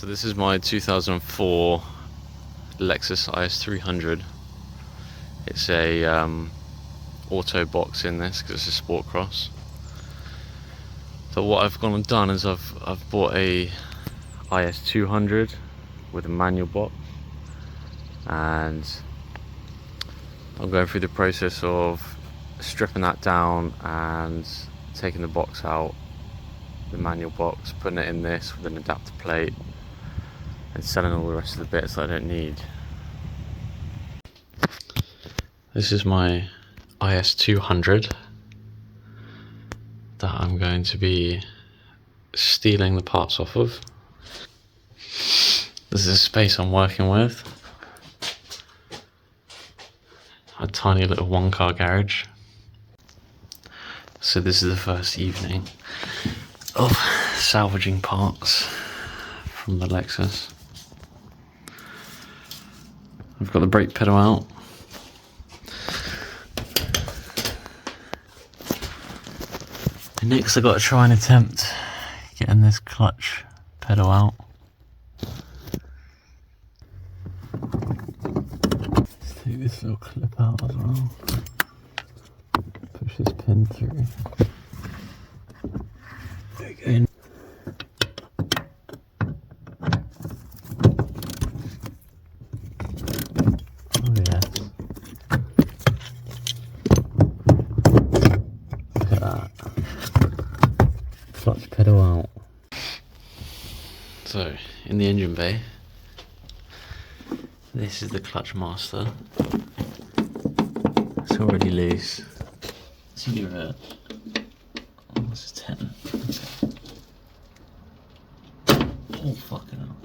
So this is my 2004 Lexus IS300. It's a auto box in this because it's a Sportcross. So what I've gone and done is I've bought a IS200 with a manual box, and I'm going through the process of stripping that down and taking the box out, the manual box, putting it in this with an adapter plate, and selling all the rest of the bits that I don't need. This is my IS200 that I'm going to be stealing the parts off of. This is a space I'm working with. A tiny little one-car garage. So this is the first evening of salvaging parts from the Lexus. I've got the brake pedal out. And next I've got to try and attempt getting this clutch pedal out. Let's take this little clip out as well. Push this pin through. There you go. Clutch pedal out. So, in the engine bay, this is the clutch master. It's already loose. Let's give it, what's a 10? Oh, fucking hell.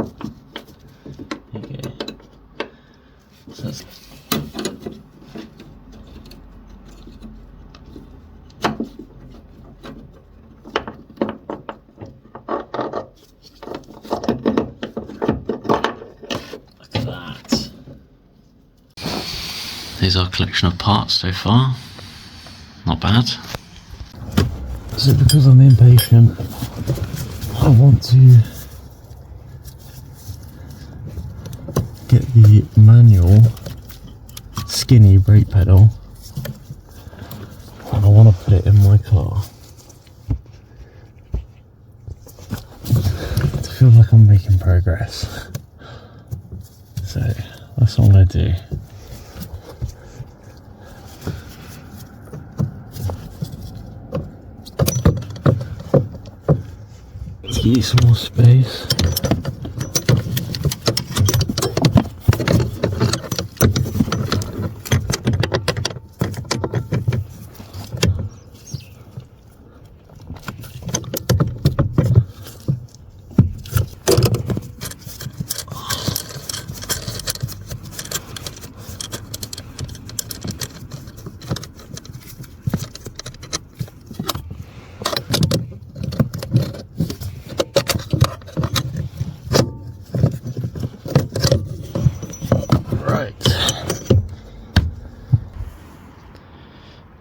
Okay. So that's Here's our collection of parts so far. Not bad. So because I'm impatient, I want to get the manual skinny brake pedal, and I want to put it in my car to feel like I'm making progress. So that's what I'm going to do. Get some more space.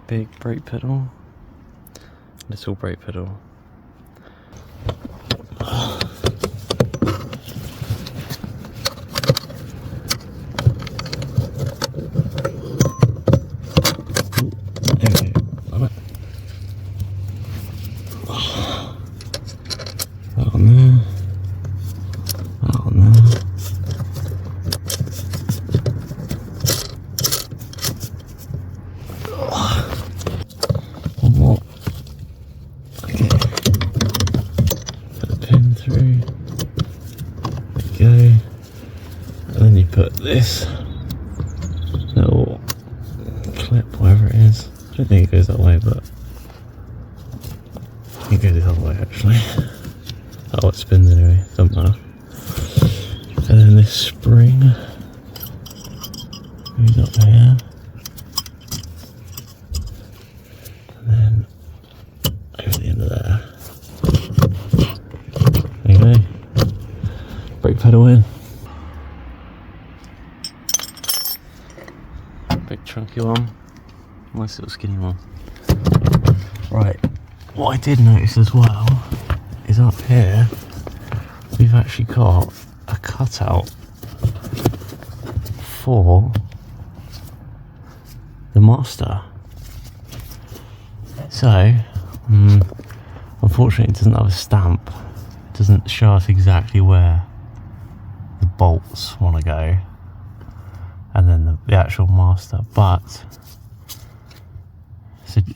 Big brake pedal, little brake pedal. That on there, that on there. Put this little clip, whatever it is. I don't think it goes that way, but I think it goes the other way actually. Oh, it spins anyway, doesn't matter. And then this spring goes up here, and then over the end of there. Anyway, brake pedal in. Big chunky one, nice little skinny one. Right, what I did notice as well is up here we've actually got cutout for the master. So, unfortunately, it doesn't have a stamp. It doesn't show us exactly where the bolts want to go, and then the actual master. But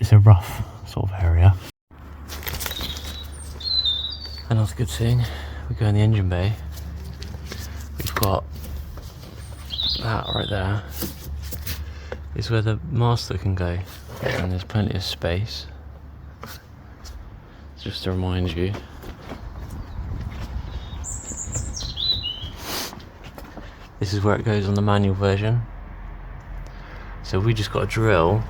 it's a rough sort of area. Another good thing, we go in the engine bay. We've got that right there. Is where the master can go, and there's plenty of space. Just to remind you. This is where it goes on the manual version. So we just got to drill.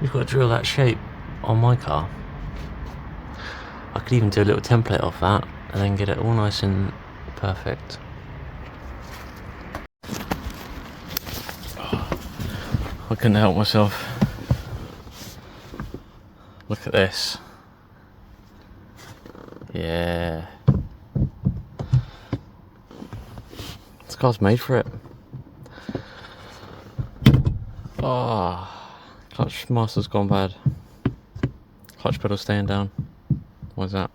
We've got to drill that shape on my car. I could even do a little template off that and then get it all nice and perfect. I couldn't help myself. Look at this. Yeah. This car's made for it. Oh, clutch master's gone bad. Clutch pedal staying down. Why's that?